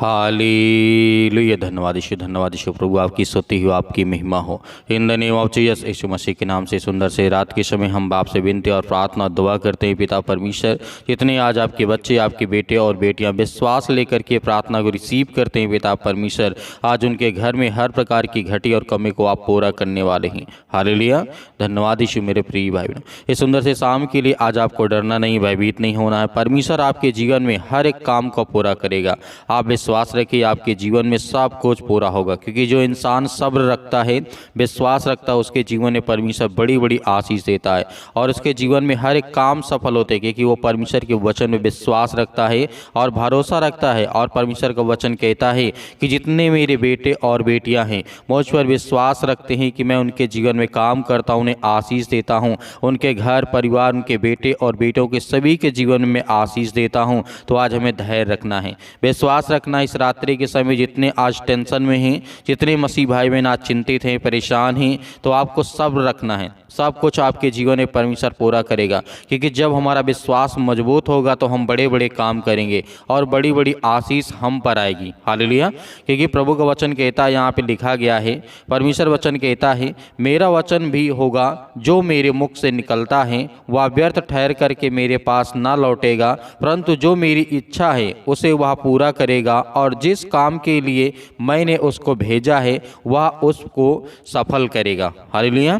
Hallelujah. धन्यवाद यीशु प्रभु, आपकी स्तुति हो, आपकी महिमा हो। In the name of Jesus, यीशु मसीह के नाम से सुंदर से रात के समय हम बाप से विनती और प्रार्थना दुआ करते हैं। पिता परमेश्वर, जितने आज आपके बच्चे, आपके बेटे और बेटियां विश्वास लेकर के प्रार्थना को रिसीव करते हैं, पिता परमेश्वर आज उनके घर में हर प्रकार की घटी और कमी को आप पूरा करने वाले हैं। हालेलुया। धन्यवाद यीशु। मेरे प्रिय भाई बहनों, इस सुंदर से शाम के लिए आज आपको डरना नहीं, भयभीत नहीं होना है। परमेश्वर आपके जीवन में हर एक काम को पूरा करेगा। आप विश्वास रखिए, आपके जीवन में सब कुछ पूरा होगा, क्योंकि जो इंसान सब्र रखता है, विश्वास रखता है, उसके जीवन में परमेश्वर बड़ी बड़ी आशीष देता है और उसके जीवन में हर एक काम सफल होते हैं, क्योंकि वो परमेश्वर के वचन में विश्वास रखता है और भरोसा रखता है। और परमेश्वर का वचन कहता है कि जितने मेरे बेटे और बेटियां हैं मुझ पर विश्वास रखते हैं कि मैं उनके जीवन में काम करता हूं, उन्हें आशीष देता हूं, उनके घर परिवार, उनके बेटे और बेटों के सभी के जीवन में आशीष देता हूं। तो आज हमें धैर्य रखना है, विश्वास रखना। इस रात्रि के समय जितने आज टेंशन में हैं, जितने मसीह भाई बहन आज चिंतित हैं, परेशान हैं, तो आपको सब्र रखना है। सब कुछ आपके जीवन में परमेश्वर पूरा करेगा, क्योंकि जब हमारा विश्वास मजबूत होगा तो हम बड़े बड़े काम करेंगे और बड़ी बड़ी आशीष हम पर आएगी। हालेलुया। क्योंकि प्रभु का वचन कहता है, यहाँ पे लिखा गया है, परमेश्वर वचन कहता है, मेरा वचन भी होगा जो मेरे मुख से निकलता है वह व्यर्थ ठहर करके मेरे पास ना लौटेगा, परंतु जो मेरी इच्छा है उसे वह पूरा करेगा, और जिस काम के लिए मैंने उसको भेजा है वह उसको सफल करेगा। हालेलुया।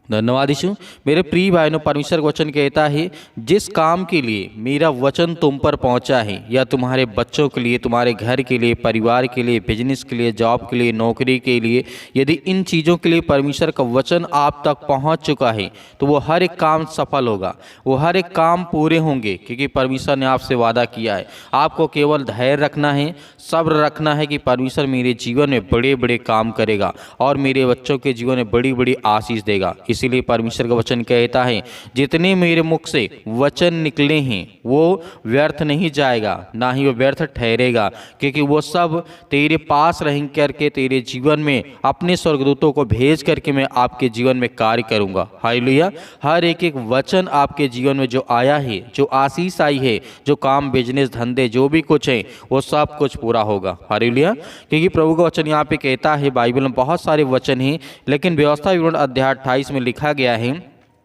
धन्यवाद यीशु। मेरे प्रिय भाइयों, परमेश्वर का वचन कहता है, जिस काम के लिए मेरा वचन तुम पर पहुंचा है, या तुम्हारे बच्चों के लिए, तुम्हारे घर के लिए, परिवार के लिए, बिजनेस के लिए, जॉब के लिए, नौकरी के लिए, यदि इन चीज़ों के लिए परमेश्वर का वचन आप तक पहुंच चुका है तो वो हर एक काम सफल होगा, वो हर एक काम पूरे होंगे, क्योंकि परमेश्वर ने आपसे वादा किया है। आपको केवल धैर्य रखना है, सब्र रखना है कि परमेश्वर मेरे जीवन में बड़े बड़े काम करेगा और मेरे बच्चों के जीवन में बड़ी बड़ी आशीष देगा। इसीलिए परमेश्वर का वचन कहता है, जितने मेरे मुख से वचन निकले हैं वो व्यर्थ नहीं जाएगा, ना ही वो व्यर्थ ठहरेगा, क्योंकि वो सब तेरे पास रह करके तेरे जीवन में अपने स्वर्गदूतों को भेज करके मैं आपके जीवन में कार्य करूंगा। हालेलुया। हर एक एक वचन आपके जीवन में जो आया है, जो आशीष आई है, जो काम, बिजनेस, धंधे, जो भी कुछ है, वो सब कुछ पूरा होगा। हालेलुया। क्योंकि प्रभु का वचन यहाँ पे कहता है, बाइबल में बहुत सारे वचन हैं, लेकिन व्यवस्था विवरण अध्याय 28 में लिखा गया है,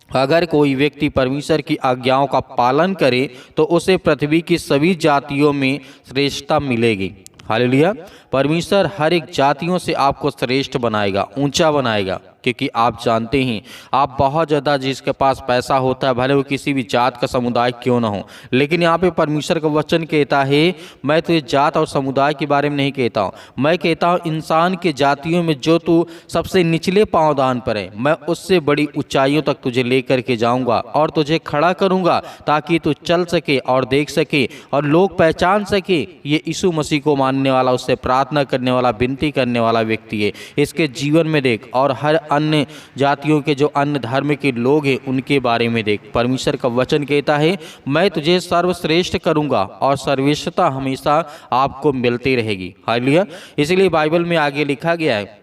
अगर कोई व्यक्ति परमेश्वर की आज्ञाओं का पालन करे तो उसे पृथ्वी की सभी जातियों में श्रेष्ठता मिलेगी। हालेलुया। परमेश्वर हर एक जातियों से आपको श्रेष्ठ बनाएगा, ऊंचा बनाएगा, क्योंकि आप जानते हैं, आप बहुत ज़्यादा, जिसके पास पैसा होता है, भले वो किसी भी जात का समुदाय क्यों ना हो, लेकिन यहाँ पे परमेश्वर का वचन कहता है, मैं तो ये जात और समुदाय के बारे में नहीं कहता हूँ, मैं कहता हूँ इंसान के जातियों में जो तू सबसे निचले पांवदान पर है, मैं उससे बड़ी ऊंचाइयों तक तुझे लेकर के जाऊँगा और तुझे खड़ा करूँगा, ताकि तू चल सके और देख सके और लोग पहचान सके ये यीशु मसीह को मानने वाला, उससे प्रार्थना करने वाला, विनती करने वाला व्यक्ति है। इसके जीवन में देख, और हर अन्य जातियों के जो अन्य धर्म के लोग हैं उनके बारे में देख। परमेश्वर का वचन कहता है, मैं तुझे सर्वश्रेष्ठ करूंगा और सर्वश्रेष्ठता हमेशा आपको मिलती रहेगी। हालेलुया। इसलिए बाइबल में आगे लिखा गया है,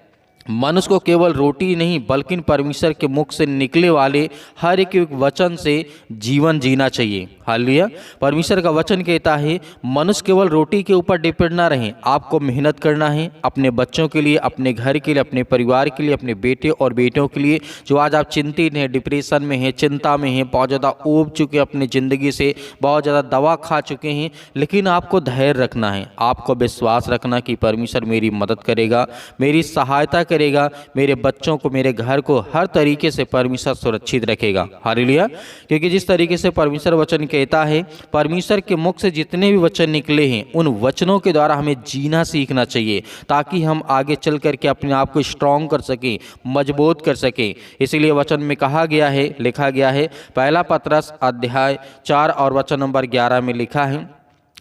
मनुष्य को केवल रोटी नहीं बल्कि परमेश्वर के मुख से निकले वाले हर एक वचन से जीवन जीना चाहिए। हालेलुया। परमेश्वर का वचन कहता है, मनुष्य केवल रोटी के ऊपर डिपेंड ना रहे, आपको मेहनत करना है अपने बच्चों के लिए, अपने घर के लिए, अपने परिवार के लिए, अपने बेटे और बेटियों के लिए, जो आज आप चिंतित हैं, डिप्रेशन में हैं, चिंता में हैं, बहुत ज़्यादा ऊब चुके अपनी ज़िंदगी से, बहुत ज़्यादा दवा खा चुके हैं, लेकिन आपको धैर्य रखना है, आपको विश्वास रखना कि परमेश्वर मेरी मदद करेगा, मेरी सहायता करेगा, मेरे बच्चों को, मेरे घर को हर तरीके से परमेश्वर सुरक्षित रखेगा। हालेलुया। क्योंकि जिस तरीके से परमेश्वर वचन कहता है, परमेश्वर के मुख से जितने भी वचन निकले हैं उन वचनों के द्वारा हमें जीना सीखना चाहिए, ताकि हम आगे चल करके अपने आप को स्ट्रॉन्ग कर सकें, मजबूत कर सकें। इसीलिए वचन में कहा गया है, लिखा गया है, पहला पतरस अध्याय 4 और वचन नंबर 11 में लिखा है,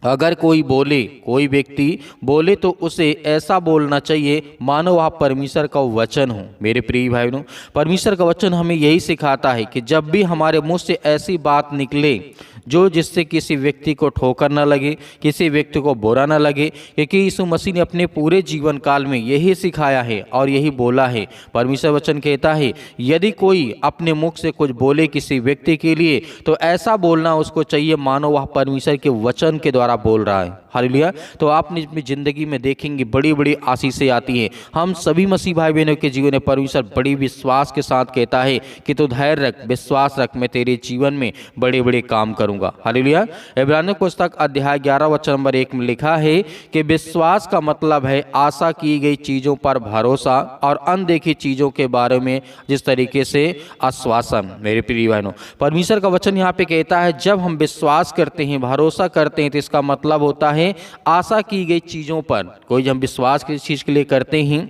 अगर कोई बोले, कोई व्यक्ति बोले तो उसे ऐसा बोलना चाहिए मानो वह परमेश्वर का वचन हो। मेरे प्रिय भाइयों, परमेश्वर का वचन हमें यही सिखाता है कि जब भी हमारे मुंह से ऐसी बात निकले जो जिससे किसी व्यक्ति को ठोकर न लगे, किसी व्यक्ति को बुरा न लगे, क्योंकि यीशु मसीह ने अपने पूरे जीवन काल में यही सिखाया है और यही बोला है। परमेश्वर वचन कहता है यदि कोई अपने मुख से कुछ बोले किसी व्यक्ति के लिए तो ऐसा बोलना उसको चाहिए मानो वह परमेश्वर के वचन के द्वारा बोल रहा है। हालेलुया। तो आपने अपनी ज़िंदगी में देखेंगे बड़ी बड़ी आशीषें आती हैं। हम सभी मसीह भाई बहनों के जीवन में परमेश्वर बड़ी विश्वास के साथ कहता है कि तू धैर्य रख, विश्वास रख, मैं तेरे जीवन में बड़े बड़े काम करूंगा। हालेलुया। इब्रानियों की पुस्तक अध्याय 11 वचन नंबर 1 में लिखा है कि विश्वास का मतलब है आशा की गई चीज़ों पर भरोसा और अनदेखी चीज़ों के बारे में जिस तरीके से आश्वासन। मेरे प्रिय बहनों, परमेश्वर का वचन यहाँ पे कहता है जब हम विश्वास करते हैं, भरोसा करते हैं, तो इसका मतलब होता है आशा की गई चीज़ों पर। कोई हम विश्वास किसी चीज़ के लिए करते हैं,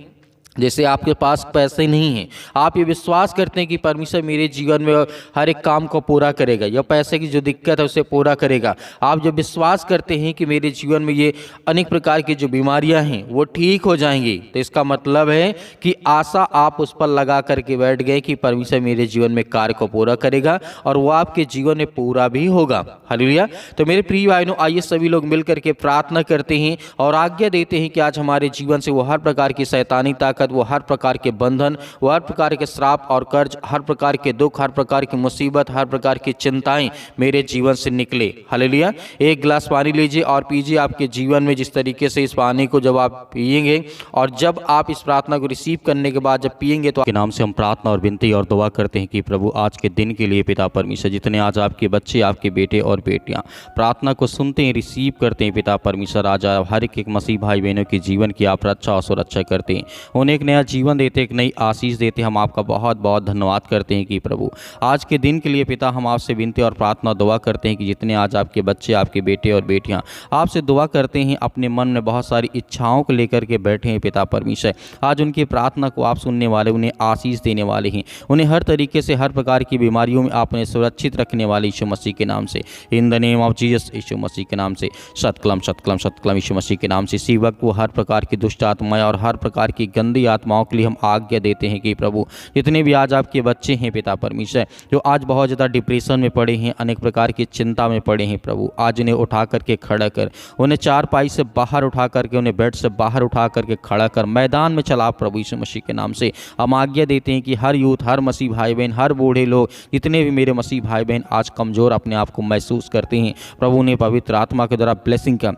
जैसे आपके पास पैसे नहीं हैं, आप ये विश्वास करते हैं कि परमेश्वर मेरे जीवन में हर एक काम को पूरा करेगा, या पैसे की जो दिक्कत है उसे पूरा करेगा। आप जब विश्वास करते हैं कि मेरे जीवन में ये अनेक प्रकार की जो बीमारियां हैं वो ठीक हो जाएंगी, तो इसका मतलब है कि आशा आप उस पर लगा करके बैठ गए कि परमेश्वर मेरे जीवन में कार्य को पूरा करेगा और वो आपके जीवन में पूरा भी होगा। हालेलुया। तो मेरे प्रिय भाइयों, आइए सभी लोग मिल करके प्रार्थना करते हैं और आज्ञा देते हैं कि आज हमारे जीवन से वो हर प्रकार की शैतानी ताकत, वो हर प्रकार के बंधन, वो हर प्रकार के श्राप और कर्ज, हर प्रकार के दुख, हर प्रकार की मुसीबत, हर प्रकार की चिंताएं मेरे जीवन से निकले। हालेलुया। एक गिलास पानी लीजिए और पीजिए। आपके जीवन में जिस तरीके से इस पानी को जब आप पिएंगे और जब आप इस प्रार्थना को रिसीव करने के बाद जब पिएंगे तो के नाम से हम प्रार्थना और विनती और दुआ करते हैं कि प्रभु आज के दिन के लिए पिता परमेश्वर, जितने आज आपके बच्चे, आपके बेटे और बेटियां प्रार्थना को सुनते हैं, रिसीव करते हैं, पिता परमेश्वर आज हर एक मसीह भाई बहनों के जीवन की आप रक्षा और सुरक्षा करते हैं, उन्हें एक नया जीवन देते, एक नई आशीष देते। हम आपका बहुत बहुत धन्यवाद करते हैं कि प्रभु आज के दिन के लिए पिता हम आपसे विनती और प्रार्थना दुआ करते हैं कि जितने आज आपके बच्चे, आपके बेटे और बेटियां आपसे दुआ करते हैं, अपने मन में बहुत सारी इच्छाओं को लेकर के बैठे हैं, पिता परमेश्वर आज उनकी प्रार्थना को आप सुनने वाले, उन्हें आशीष देने वाले हैं, उन्हें हर तरीके से हर प्रकार की बीमारियों में आपने सुरक्षित रखने वाले यीशु मसीह के नाम से, in the name of Jesus, यीशु मसीह के नाम से सतकलम सतकलम सतकलम यीशु मसीह के नाम से। इसी वक्त वो हर प्रकार की दुष्ट आत्माएं और हर प्रकार की गंदी आत्माओं के लिए हम आज्ञा देते हैं कि प्रभु जितने भी आज आपके बच्चे हैं पिता परमेश्वर, जो आज बहुत ज़्यादा डिप्रेशन में पड़े हैं, अनेक प्रकार की चिंता में पड़े हैं, प्रभु आज उन्हें उठा करके खड़ा कर, उन्हें चारपाई से बाहर उठा करके, उन्हें बेड से बाहर उठा करके खड़ा कर, मैदान में चला प्रभु यीशु मसीह के नाम से। हम आज्ञा देते हैं कि हर यूथ, हर मसीह भाई बहन, हर बूढ़े लोग, जितने भी मेरे मसीह भाई बहन आज कमज़ोर अपने आप को महसूस करते हैं, प्रभु उन्हें पवित्र आत्मा के द्वारा ब्लेसिंग का,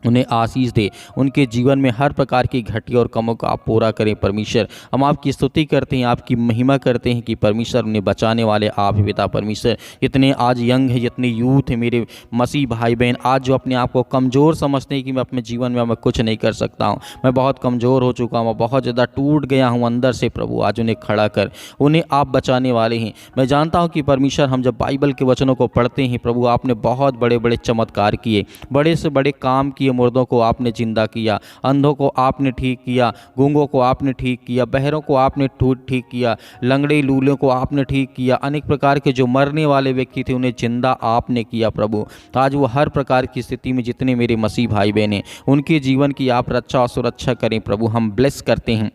उन्हें आशीष दे, उनके जीवन में हर प्रकार की घटिया और कमों को आप पूरा करें परमेश्वर। हम आपकी स्तुति करते हैं, आपकी महिमा करते हैं कि परमेश्वर उन्हें बचाने वाले आप पिता परमेश्वर। इतने आज यंग है, जितने यूथ है मेरे मसीह भाई बहन, आज जो अपने आप को कमज़ोर समझते हैं कि मैं अपने जीवन में मैं कुछ नहीं कर सकता हूँ, मैं बहुत कमज़ोर हो चुका हूँ, बहुत ज़्यादा टूट गया हूँ अंदर से, प्रभु आज उन्हें खड़ा कर, उन्हें आप बचाने वाले हैं। मैं जानता हूँ कि परमेश्वर हम जब बाइबल के वचनों को पढ़ते हैं प्रभु, आपने बहुत बड़े बड़े चमत्कार किए, बड़े से बड़े काम किए, मुर्दों को आपने जिंदा किया, अंधों को आपने ठीक किया, गूंगों को आपने ठीक किया, बहरों को आपने ठीक किया, लंगड़े लूलों को आपने ठीक किया, अनेक प्रकार के जो मरने वाले व्यक्ति थे उन्हें जिंदा आपने किया प्रभु। आज वो हर प्रकार की स्थिति में जितने मेरे मसीह भाई बहन हैं उनके जीवन की आप रक्षा और सुरक्षा करें प्रभु। हम ब्लेस करते हैं,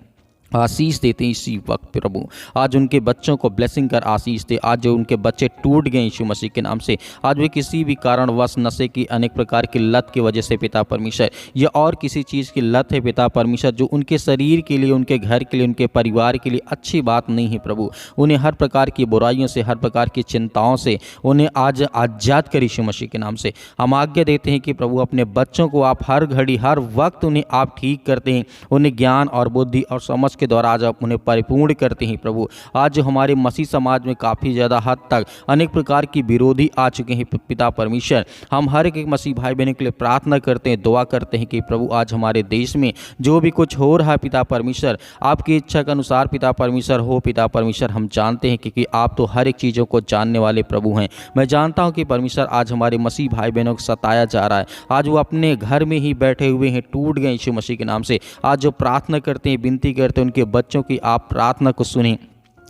आशीष देते हैं इसी वक्त प्रभु। आज उनके बच्चों को ब्लेसिंग कर आशीष दे। आज जो उनके बच्चे टूट गए यीशु मसीह के नाम से, आज वे किसी भी कारणवश नशे की अनेक प्रकार की लत की वजह से पिता परमेश्वर, या और किसी चीज़ की लत है पिता परमेश्वर जो उनके शरीर के लिए, उनके घर के लिए, उनके परिवार के लिए अच्छी बात नहीं है प्रभु, उन्हें हर प्रकार की बुराइयों से, हर प्रकार की चिंताओं से उन्हें आज आज़ाद कर यीशु मसीह के नाम से। हम आज्ञा देते हैं कि प्रभु अपने बच्चों को आप हर घड़ी हर वक्त उन्हें आप ठीक करते हैं, उन्हें ज्ञान और बुद्धि और समझ के द्वारा आज आप उन्हें परिपूर्ण करते हैं प्रभु। आज जो हमारे मसीह समाज में काफ़ी ज़्यादा हद तक अनेक प्रकार की विरोधी आ चुके हैं पिता परमेश्वर, हम हर एक मसीह भाई बहनों के लिए प्रार्थना करते हैं, दुआ करते हैं कि प्रभु आज हमारे देश में जो भी कुछ हो रहा है पिता परमेश्वर, आपकी इच्छा के अनुसार पिता परमेश्वर हो पिता परमेश्वर। हम जानते हैं कि आप तो हर एक चीज़ों को जानने वाले प्रभु हैं। मैं जानता हूँ कि परमेश्वर आज हमारे मसीह भाई बहनों को सताया जा रहा है, आज वो अपने घर में ही बैठे हुए हैं, टूट गए यीशु मसीह के नाम से। आज जो प्रार्थना करते हैं, विनती करते हैं, उनके बच्चों की आप प्रार्थना को सुनें,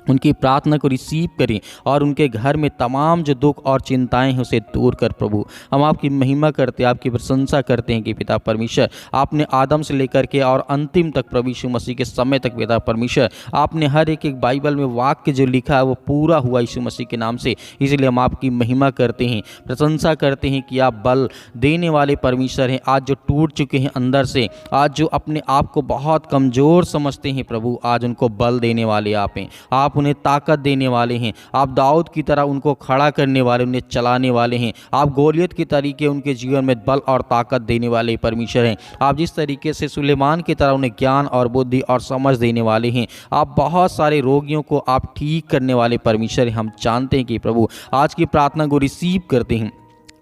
उनकी प्रार्थना को रिसीव करें और उनके घर में तमाम जो दुख और चिंताएं हैं उसे दूर कर। प्रभु हम आपकी महिमा करते हैं, आपकी प्रशंसा करते हैं कि पिता परमेश्वर आपने आदम से लेकर के और अंतिम तक प्रभु यीशु मसीह के समय तक पिता परमेश्वर आपने हर एक बाइबल में वाक्य जो लिखा है वो पूरा हुआ यीशु मसीह के नाम से। इसलिए हम आपकी महिमा करते हैं, प्रशंसा करते हैं कि आप बल देने वाले परमेश्वर हैं। आज जो टूट चुके हैं अंदर से, आज जो अपने आप को बहुत कमज़ोर समझते हैं प्रभु, आज उनको बल देने वाले आप हैं। आप उन्हें ताकत देने वाले हैं। आप दाऊद की तरह उनको खड़ा करने वाले, उन्हें चलाने वाले हैं। आप गोलियत की तरीके उनके जीवन में बल और ताकत देने वाले परमेश्वर हैं। आप जिस तरीके से सुलेमान की तरह उन्हें ज्ञान और बुद्धि और समझ देने वाले हैं। आप बहुत सारे रोगियों को आप ठीक करने वाले परमेश्वर हैं। हम जानते हैं कि प्रभु आज की प्रार्थना को रिसीव करते हैं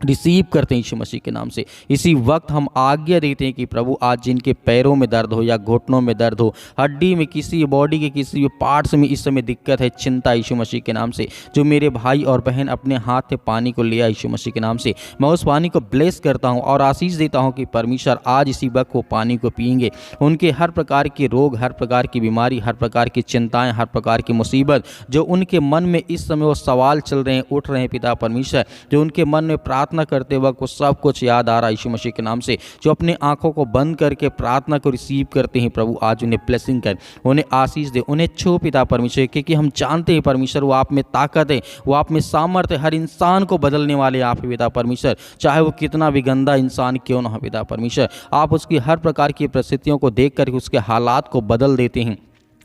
यीशु मसीह के नाम से। इसी वक्त हम आज्ञा देते हैं कि प्रभु आज जिनके पैरों में दर्द हो या घुटनों में दर्द हो, हड्डी में, किसी बॉडी के किसी पार्ट्स में इस समय दिक्कत है, चिंता, यीशु मसीह के नाम से, जो मेरे भाई और बहन अपने हाथ से पानी को लिया यीशु मसीह के नाम से, मैं उस पानी को ब्लेस करता हूं और आशीष देता हूं कि परमेश्वर आज इसी वक्त वो पानी को पिएंगे। उनके हर प्रकार के रोग, हर प्रकार की बीमारी, हर प्रकार की चिंताएं, हर प्रकार की मुसीबत जो उनके मन में इस समय वो सवाल चल रहे हैं, उठ रहे हैं पिता परमेश्वर, जो उनके मन में प्रार्थना करते वक्त वो सब कुछ याद आ रहा है यीशु मसीह के नाम से, जो अपने आंखों को बंद करके प्रार्थना को रिसीव करते हैं प्रभु आज उन्हें ब्लेसिंग कर, उन्हें आशीष दे, उन्हें छू पिता परमेश्वर, क्योंकि हम जानते हैं परमेश्वर वो आप में ताकत है, वो आप में सामर्थ्य, हर इंसान को बदलने वाले आप हैं पिता परमेश्वर। चाहे वो कितना भी गंदा इंसान क्यों ना हो पिता परमेश्वर, आप उसकी हर प्रकार की परिस्थितियों को देख कर उसके हालात को बदल देते हैं।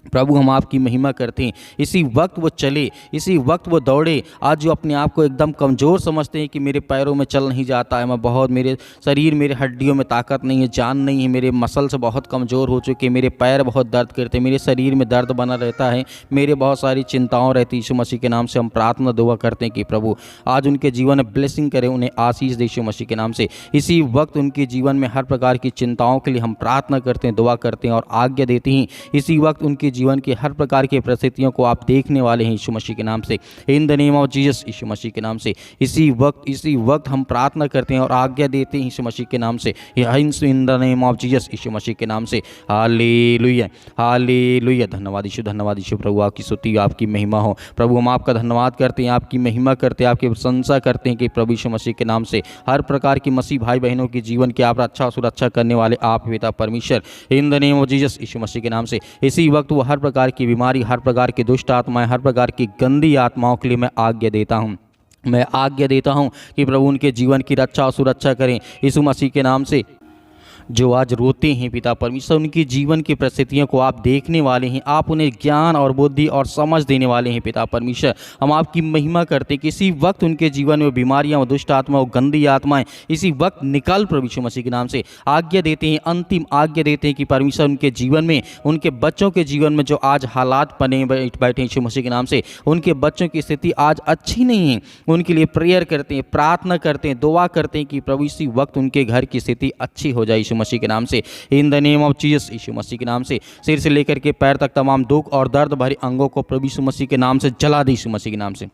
प्रभु हम आपकी महिमा करते हैं। इसी वक्त वो चले, इसी वक्त वो दौड़े। आज जो अपने आप को एकदम कमज़ोर समझते हैं कि मेरे पैरों में चल नहीं जाता है, मैं बहुत, मेरे शरीर, मेरे हड्डियों में ताकत नहीं है, जान नहीं है, मेरे मसल्स बहुत कमज़ोर हो चुके, मेरे पैर बहुत दर्द करते, मेरे शरीर में दर्द बना रहता है, मेरे बहुत सारी चिंताओं रहती। यीशु मसीह के नाम से हम प्रार्थना दुआ करते हैं कि प्रभु आज उनके जीवन में ब्लेसिंग करें, उन्हें आशीष दे यीशु मसीह के नाम से। इसी वक्त उनके जीवन में हर प्रकार की चिंताओं के लिए हम प्रार्थना करते हैं, दुआ करते हैं और आज्ञा देते हैं। इसी वक्त उनके जीवन की हर प्रकार की परिस्थितियों को आप देखने वाले हैं यीशु मसीह के नाम से, in the name of Jesus, यीशु मसीह के नाम से। इसी वक्त हम प्रार्थना करते हैं और आज्ञा देते हैं यीशु मसीह के नाम से, in the name of Jesus, यीशु मसीह के नाम से। Hallelujah, hallelujah. धन्यवाद यीशु, प्रभु आपकी स्तुति, आपकी महिमा हो। प्रभु हम आपका धन्यवाद करते हैं, आपकी महिमा करते हैं, आपकी प्रशंसा करते हैं कि प्रभु यीशु मसीह के नाम से हर प्रकार की मसीह भाई बहनों की जीवन की आप अच्छा सुरक्षा करने वाले आप पिता परमेश्वर, in the name of Jesus, यीशु मसीह के नाम से। इसी वक्त वो हर प्रकार की बीमारी, हर प्रकार की दुष्ट आत्माएं, हर प्रकार की गंदी आत्माओं के लिए मैं आज्ञा देता हूं, मैं आज्ञा देता हूं कि प्रभु उनके जीवन की रक्षा और सुरक्षा करें यीशु मसीह के नाम से। जो आज रोते हैं पिता परमेश्वर, उनकी जीवन की परिस्थितियों को आप देखने वाले हैं, आप उन्हें ज्ञान और बुद्धि और समझ देने वाले हैं पिता परमेश्वर। हम आपकी महिमा करते हैं कि इसी वक्त उनके जीवन में बीमारियां और दुष्ट आत्मा और गंदी आत्माएं इसी वक्त निकल प्रभु यीशु मसीह के नाम से। आज्ञा देते हैं, अंतिम आज्ञा देते हैं कि परमेश्वर उनके जीवन में, उनके बच्चों के जीवन में जो आज हालात बने बैठे यीशु मसीह के नाम से, उनके बच्चों की स्थिति आज अच्छी नहीं है, उनके लिए प्रेयर करते हैं, प्रार्थना करते हैं, दुआ करते हैं कि प्रभु इसी वक्त उनके घर की स्थिति अच्छी हो जाए यीशु मसीह के नाम से, in the name of Jesus, यीशु मसीह के नाम से। सिर से लेकर के पैर तक तमाम दुख और दर्द भरे अंगों को प्रभु यीशु मसीह के नाम से जला दे यीशु मसीह के नाम से।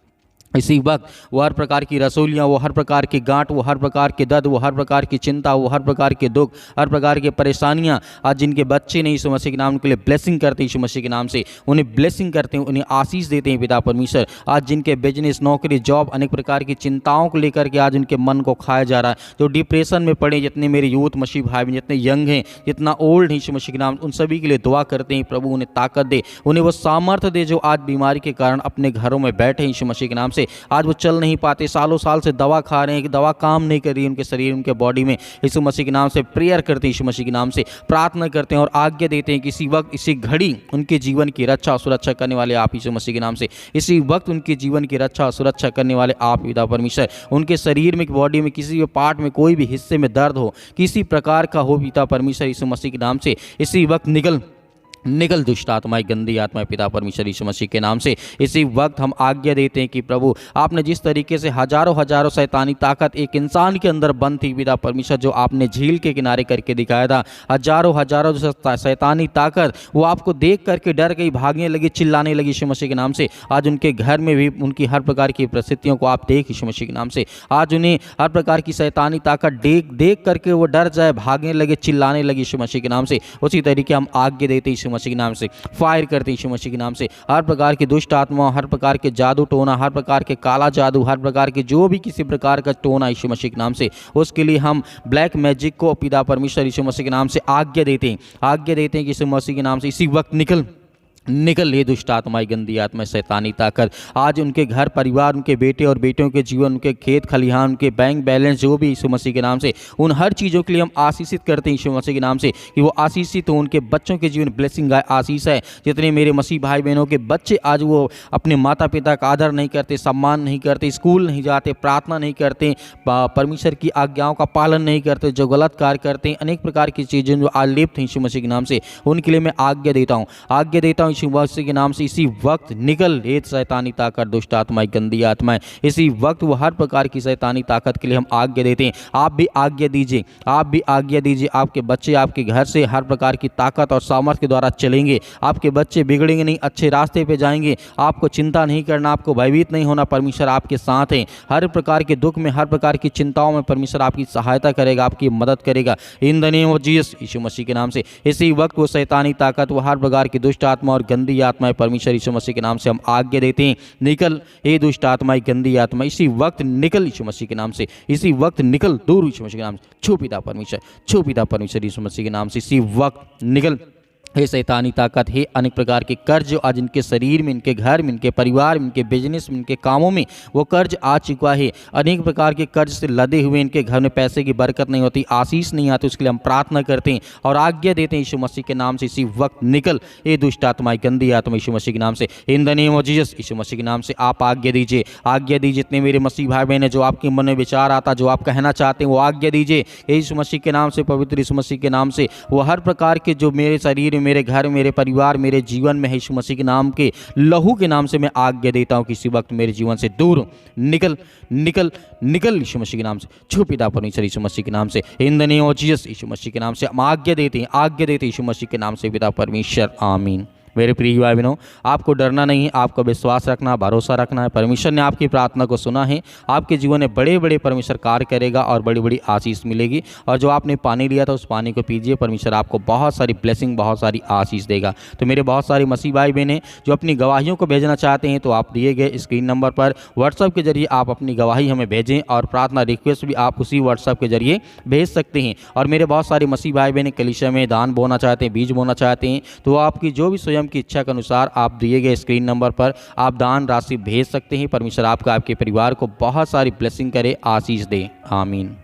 इसी वक्त वो हर प्रकार की रसोलियाँ, वो हर प्रकार की गांठ, वो हर प्रकार के दर्द, वो हर प्रकार की चिंता, वो हर प्रकार के दुख, हर प्रकार की परेशानियाँ, आज जिनके बच्चे नहीं यीशु मसीह के नाम के लिए ब्लेसिंग करते हैं यीशु मसीह के नाम से, उन्हें ब्लेसिंग करते हैं, उन्हें आशीष देते हैं पिता परमेश्वर। आज जिनके बिजनेस, नौकरी, जॉब, अनेक प्रकार की चिंताओं को लेकर के आज उनके मन को खाया जा रहा है, जो डिप्रेशन में पड़े, जितने मेरे यूथ मसीह भाई बहन, जितने यंग हैं, जितना ओल्ड है यीशु मसीह के नाम, उन सभी के लिए दुआ करते हैं प्रभु उन्हें ताकत दे, उन्हें वो सामर्थ्य दे जो आज बीमारी के कारण अपने घरों में बैठे हैं यीशु मसीह के नाम से। आज वो चल नहीं पाते, सालों साल से दवा खा रहे हैं कि दवा काम नहीं कर रही उनके शरीर, उनके बॉडी में, यीशु मसीह के नाम से प्रेयर करते हैं, यीशु मसीह के नाम से प्रार्थना करते हैं और आज्ञा देते हैं कि इसी वक्त, इसी घड़ी उनके जीवन की रक्षा और सुरक्षा करने वाले आप यीशु मसीह के नाम से। इसी वक्त उनके जीवन की रक्षा और सुरक्षा करने वाले आप पिता परमेश्वर। उनके शरीर में, बॉडी में, किसी भी पार्ट में, कोई भी हिस्से में दर्द हो, किसी प्रकार का हो पिता परमेश्वर, यीशु मसीह के नाम से इसी वक्त निकल दुष्ट आत्माएं, गंदी आत्माएं पिता परमेश्वर यीशु मसीह के नाम से। इसी वक्त हम आज्ञा देते हैं कि प्रभु आपने जिस तरीके से हजारों शैतानी ताकत एक इंसान के अंदर बंद थी पिता परमेश्वर, जो आपने झील के किनारे करके दिखाया था, हजारों शैतानी ताकत वो आपको देख करके डर गई, भागने लगी, चिल्लाने लगी यीशु मसीह के नाम से। आज उनके घर में भी उनकी हर प्रकार की परिस्थितियों को आप देख यीशु मसीह के नाम से। आज उन्हें हर प्रकार की शैतानी ताकत देख करके वो डर जाए, भागने लगे, चिल्लाने लगे यीशु मसीह के नाम से। उसी तरीके हम आज्ञा देते यीशु मसीह के नाम से, फायर करते हैं यीशु मसीह के नाम से। हर प्रकार की दुष्ट आत्मा, हर प्रकार के जादू टोना, हर प्रकार के काला जादू, हर प्रकार के जो भी किसी प्रकार का टोना यीशु मसीह के नाम से, उसके लिए हम ब्लैक मैजिक को पिता परमेश्वर यीशु मसीह के नाम से आज्ञा देते हैं कि यीशु मसीह के नाम से इसी वक्त निकल ये दुष्ट आत्माएं, गंदी आत्मा, शैतानी ताकत आज उनके घर परिवार, उनके बेटे और बेटियों के जीवन, उनके खेत खलिहान, उनके बैंक बैलेंस, जो भी यीशु मसीह के नाम से, उन हर चीज़ों के लिए हम आशीषित करते हैं यीशु मसीह के नाम से कि वो आशीषित हो। उनके बच्चों के जीवन ब्लेसिंग है, आशीष है। जितने मेरे मसीह भाई बहनों के बच्चे आज वो अपने माता पिता का आदर नहीं करते, सम्मान नहीं करते, स्कूल नहीं जाते, प्रार्थना नहीं करते, परमेश्वर की आज्ञाओं का पालन नहीं करते, जो गलत कार्य करते हैं, अनेक प्रकार की चीज़ें जो आलिप्त हैं यीशु मसीह के नाम से, उनके लिए मैं आज्ञा देता हूँ यीशु मसीह के नाम से। इसी वक्त निकल ये शैतानी ताकत, दुष्ट आत्माएं, गंदी आत्माएं, इसी वक्त वो हर प्रकार की शैतानी ताकत के लिए हम आज्ञा देते हैं। आप भी आज्ञा दीजिए, आपके बच्चे आपके घर से हर प्रकार की ताकत और सामर्थ्य के द्वारा चलेंगे। आपके बच्चे बिगड़ेंगे नहीं, अच्छे रास्ते पे जाएंगे। आपको चिंता नहीं करना, आपको भयभीत नहीं होना, परमेश्वर आपके साथ है। हर प्रकार के दुख में, हर प्रकार की चिंताओं में परमेश्वर आपकी सहायता करेगा, आपकी मदद करेगा in the name of Jesus, यीशु मसीह के नाम से। इसी वक्त वो शैतानी ताकत, वो हर प्रकार की दुष्ट आत्मा और गंदी आत्माएं, परमेश्वर यीशु मसीह के नाम से हम आज्ञा देते हैं, निकल ये दुष्ट आत्माएं, गंदी आत्मा, इसी वक्त निकल यीशु मसीह के नाम से, इसी वक्त निकल दूर यीशु मसीह के नाम से। छू पिता परमेश्वर यीशु मसीह के नाम से, इसी वक्त निकल हे शैतानी ताकत, हे अनेक प्रकार के कर्ज आज इनके शरीर में, इनके घर में, इनके परिवार में, इनके बिजनेस में, इनके कामों में वो कर्ज आ चुका है। अनेक प्रकार के कर्ज से लदे हुए इनके घर में पैसे की बरकत नहीं होती, आशीष नहीं आती, उसके लिए हम प्रार्थना करते हैं और आज्ञा देते हैं यीशु मसीह के नाम से, इसी वक्त निकल ये दुष्ट आत्माएं, गंदी आत्मा, यीशु मसीह के नाम से, in the name of Jesus, यीशु मसीह के नाम से आप आज्ञा दीजिए। जितने मेरे मसीह भाई बहन हैं, जो आपके मन में विचार आता, जो आप कहना चाहते हैं, वो आज्ञा दीजिए यीशु मसीह के नाम से, पवित्र यीशु मसीह के नाम से। वो हर प्रकार के जो मेरे शरीर, मेरे घर, मेरे परिवार, मेरे जीवन में यीशु मसीह के नाम के लहू के नाम से मैं आज्ञा देता हूं कि इसी वक्त मेरे जीवन से दूर निकल यीशु मसीह के नाम से। छू पिता परमेश्वर यीशु मसीह के नाम से, in the name of Jesus, यीशु मसीह के नाम से हम आज्ञा देते हैं यीशु मसीह के नाम से, पिता परमेश्वर, आमीन। मेरे प्रिय भाई बहनों, आपको डरना नहीं है, आपको विश्वास रखना, भरोसा रखना है। परमेश्वर ने आपकी प्रार्थना को सुना है, आपके जीवन में बड़े बड़े परमेश्वर कार्य करेगा और बड़ी बड़ी आशीष मिलेगी। और जो आपने पानी लिया था उस पानी को पीजिए, परमेश्वर आपको बहुत सारी ब्लेसिंग, बहुत सारी आशीष देगा। तो मेरे बहुत सारे मसीह भाई बहनें जो अपनी गवाहियों को भेजना चाहते हैं, तो आप दिए गए स्क्रीन नंबर पर व्हाट्सएप के जरिए आप अपनी गवाही हमें भेजें और प्रार्थना रिक्वेस्ट भी आप उसी व्हाट्सएप के जरिए भेज सकते हैं। और मेरे बहुत सारे मसीह भाई बहनें कलीसिया में दान बोना चाहते हैं, बीज बोना चाहते हैं, तो आपकी जो भी स्वयं की इच्छा के अनुसार आप दिए गए स्क्रीन नंबर पर आप दान राशि भेज सकते हैं। परमेश्वर आपका, आपके परिवार को बहुत सारी ब्लेसिंग करे, आशीष दे, आमीन।